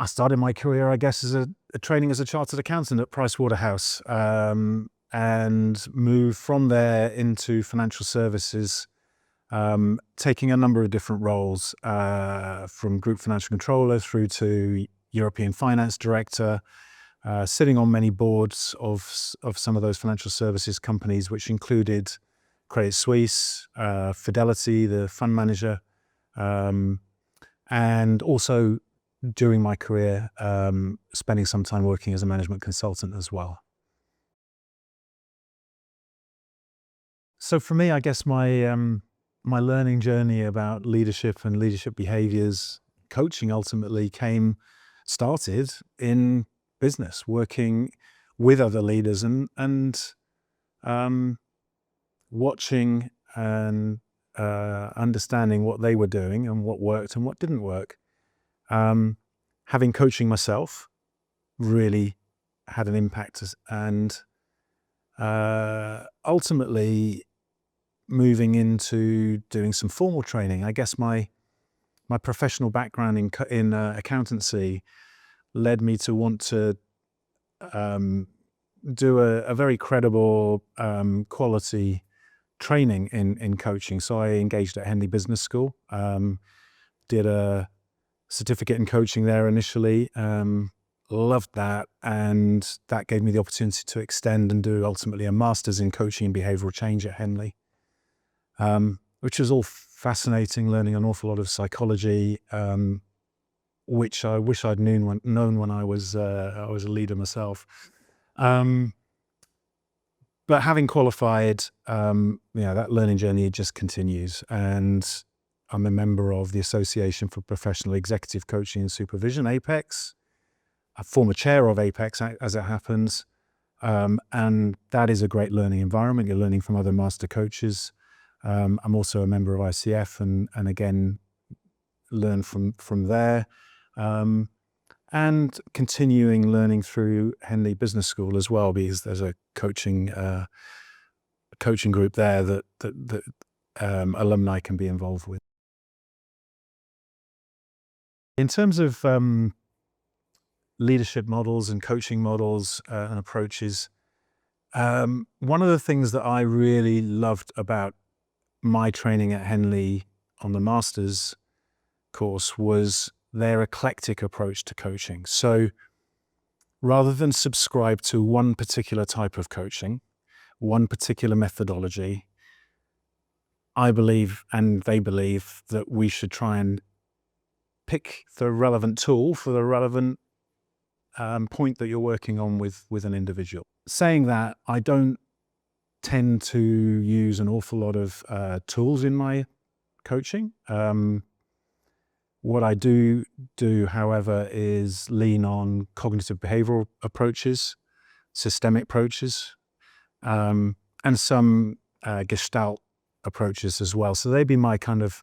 I started my career, I guess, as a training as a chartered accountant at Pricewaterhouse, and moved from there into financial services, taking a number of different roles, from group financial controller through to European finance director, sitting on many boards of some of those financial services companies, which included Credit Suisse, Fidelity, the fund manager, and also during my career, spending some time working as a management consultant as well. So for me, I guess my learning journey about leadership and leadership behaviors, coaching ultimately started in business, working with other leaders and um, watching and understanding what they were doing and what worked and what didn't work. Having coaching myself really had an impact, and ultimately moving into doing some formal training. I guess my professional background in accountancy led me to want to um, do a very credible quality training in coaching. So I engaged at Henley Business School, did a certificate in coaching there initially, loved that, and that gave me the opportunity to extend and do ultimately a master's in coaching and behavioral change at Henley, which was all fascinating, learning an awful lot of psychology, which I wish I'd known when I was a leader myself. Um, but having qualified, that learning journey just continues, and I'm a member of the Association for Professional Executive Coaching and Supervision, APEX, a former chair of APEX as it happens. And that is a great learning environment. You're learning from other master coaches. I'm also a member of ICF and again, learn from there. And continuing learning through Henley Business School as well, because there's a coaching group there that alumni can be involved with. In terms of leadership models and coaching models and approaches, one of the things that I really loved about my training at Henley on the master's course was their eclectic approach to coaching. So rather than subscribe to one particular type of coaching, one particular methodology, I believe, and they believe, that we should try and pick the relevant tool for the relevant point that you're working on with an individual. Saying that, I don't tend to use an awful lot of tools in my coaching. What I do, however, is lean on cognitive behavioral approaches, systemic approaches, and some Gestalt approaches as well. So they'd be my kind of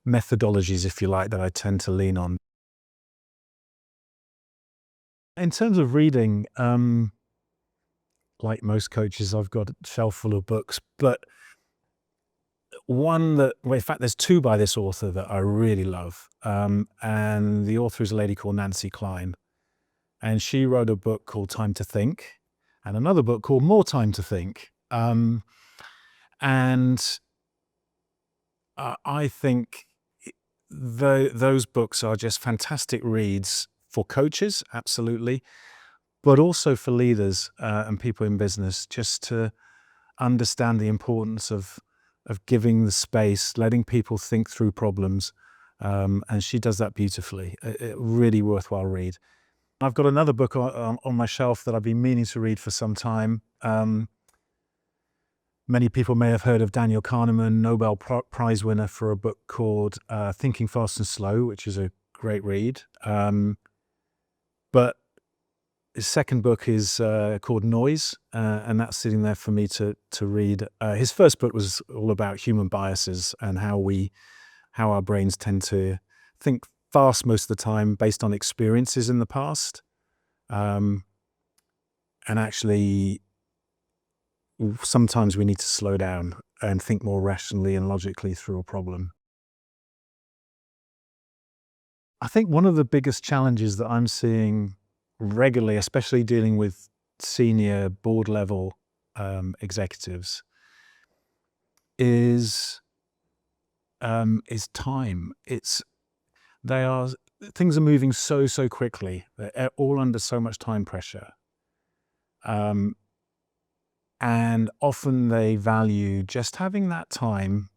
methodologies, if you like, that I tend to lean on. In terms of reading, like most coaches, I've got a shelf full of books, but one that, well, in fact, there's two by this author that I really love. And the author is a lady called Nancy Kline. And she wrote a book called Time to Think and another book called More Time to Think. And I think those books are just fantastic reads for coaches, absolutely, but also for leaders and people in business, just to understand the importance of giving the space, letting people think through problems. And she does that beautifully. A really worthwhile read. I've got another book on my shelf that I've been meaning to read for some time. Many people may have heard of Daniel Kahneman, Nobel Prize winner, for a book called Thinking Fast and Slow, which is a great read. But his second book is called Noise, and that's sitting there for me to read. His first book was all about human biases and how our brains tend to think fast most of the time based on experiences in the past. And actually, sometimes we need to slow down and think more rationally and logically through a problem. I think one of the biggest challenges that I'm seeing regularly, especially dealing with senior board level executives, is time. They are things are moving so quickly. They're all under so much time pressure, um, and often they value just having that time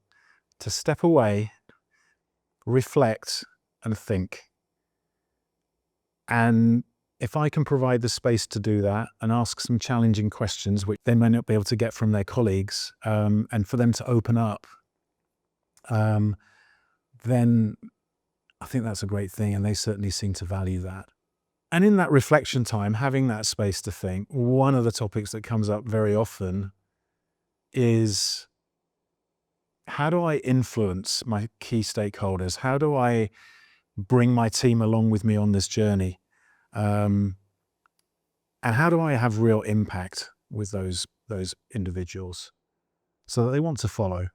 to step away, reflect, and think. And if I can provide the space to do that and ask some challenging questions, which they may not be able to get from their colleagues, and for them to open up, um, then I think that's a great thing. And they certainly seem to value that. And in that reflection time, having that space to think, one of the topics that comes up very often is, how do I influence my key stakeholders? How do I bring my team along with me on this journey? And how do I have real impact with those individuals so that they want to follow?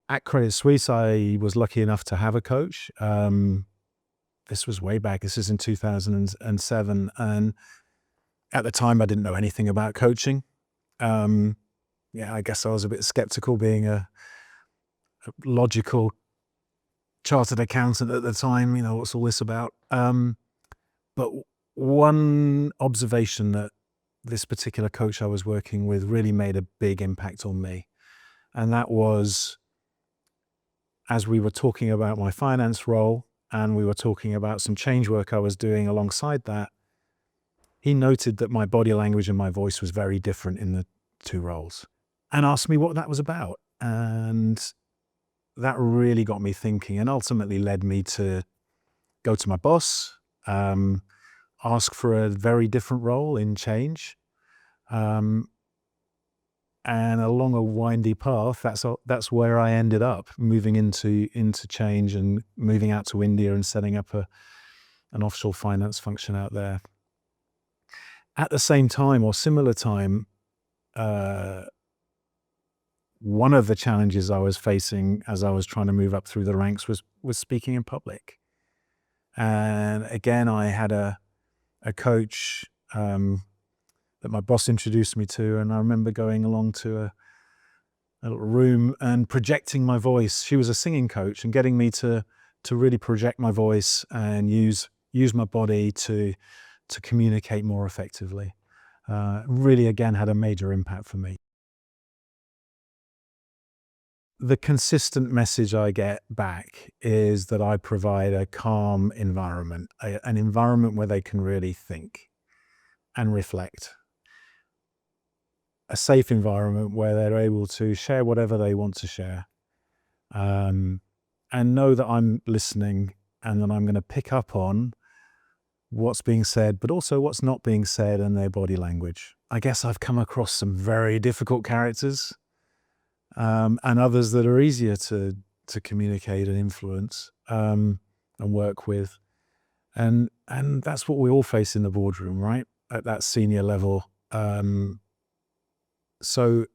At Credit Suisse, I was lucky enough to have a coach. This was way back. This is in 2007, and at the time, I didn't know anything about coaching. Yeah, I guess I was a bit skeptical, being a logical chartered accountant at the time. You know, what's all this about? But one observation that this particular coach I was working with really made a big impact on me. And that was, as we were talking about my finance role and we were talking about some change work I was doing alongside that, he noted that my body language and my voice was very different in the two roles and asked me what that was about. And that really got me thinking and ultimately led me to go to my boss, ask for a very different role in change. And along a windy path, that's where I ended up, moving into change and moving out to India and setting up an offshore finance function out there. At the same time, or similar time, one of the challenges I was facing as I was trying to move up through the ranks was speaking in public. And again, I had a coach that my boss introduced me to, and I remember going along to a little room and projecting my voice. She was a singing coach, and getting me to really project my voice and use my body to communicate more effectively. Really, again, had a major impact for me. The consistent message I get back is that I provide a calm environment, an environment where they can really think and reflect. A safe environment where they're able to share whatever they want to share, and know that I'm listening and that I'm going to pick up on what's being said, but also what's not being said and their body language. I guess I've come across some very difficult characters, and others that are easier to communicate and influence, and work with. And that's what we all face in the boardroom, right? At that senior level. So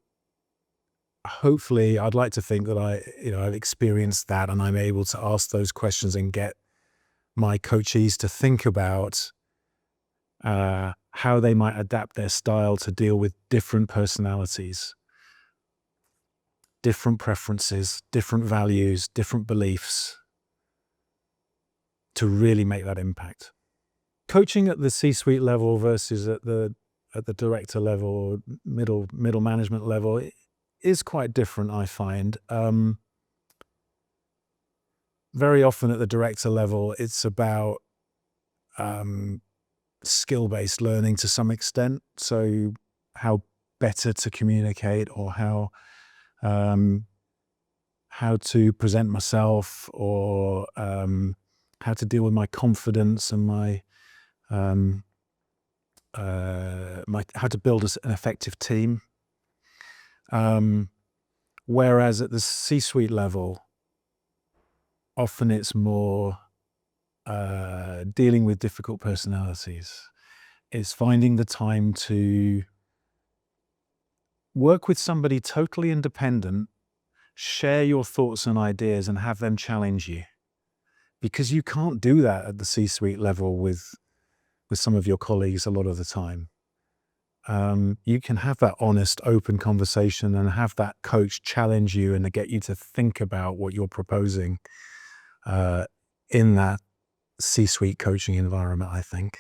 hopefully, I'd like to think that I've experienced that and I'm able to ask those questions and get my coachees to think about how they might adapt their style to deal with different personalities, different preferences, different values, different beliefs, to really make that impact. Coaching at the C-suite level versus at the director level or middle management level is quite different, I find. Very often at the director level, it's about skill-based learning to some extent. So how better to communicate, or how to present myself, or how to deal with my confidence and my how to build an effective team. Whereas at the C-suite level, often it's more dealing with difficult personalities. It's finding the time to work with somebody totally independent share your thoughts and ideas and have them challenge you, because you can't do that at the C-suite level with some of your colleagues a lot of the time. You can have that honest, open conversation and have that coach challenge you and to get you to think about what you're proposing in that C-suite coaching environment, I think.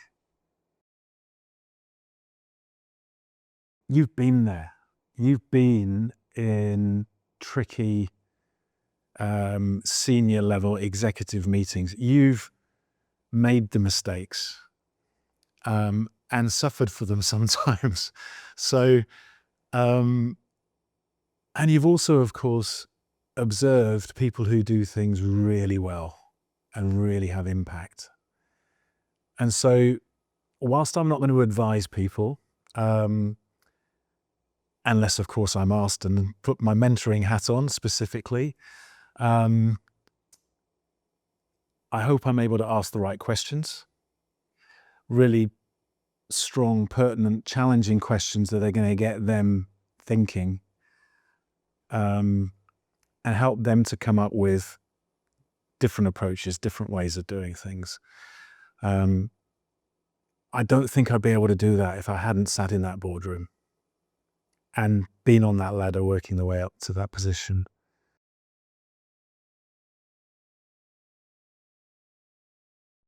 You've been there. You've been in tricky senior level executive meetings. You've made the mistakes and suffered for them sometimes. So, and you've also, of course, observed people who do things really well and really have impact. And so, whilst I'm not going to advise people, unless, of course, I'm asked and put my mentoring hat on specifically, I hope I'm able to ask the right questions, really strong, pertinent, challenging questions that are going to get them thinking, and help them to come up with different approaches, different ways of doing things. I don't think I'd be able to do that if I hadn't sat in that boardroom and been on that ladder working the way up to that position.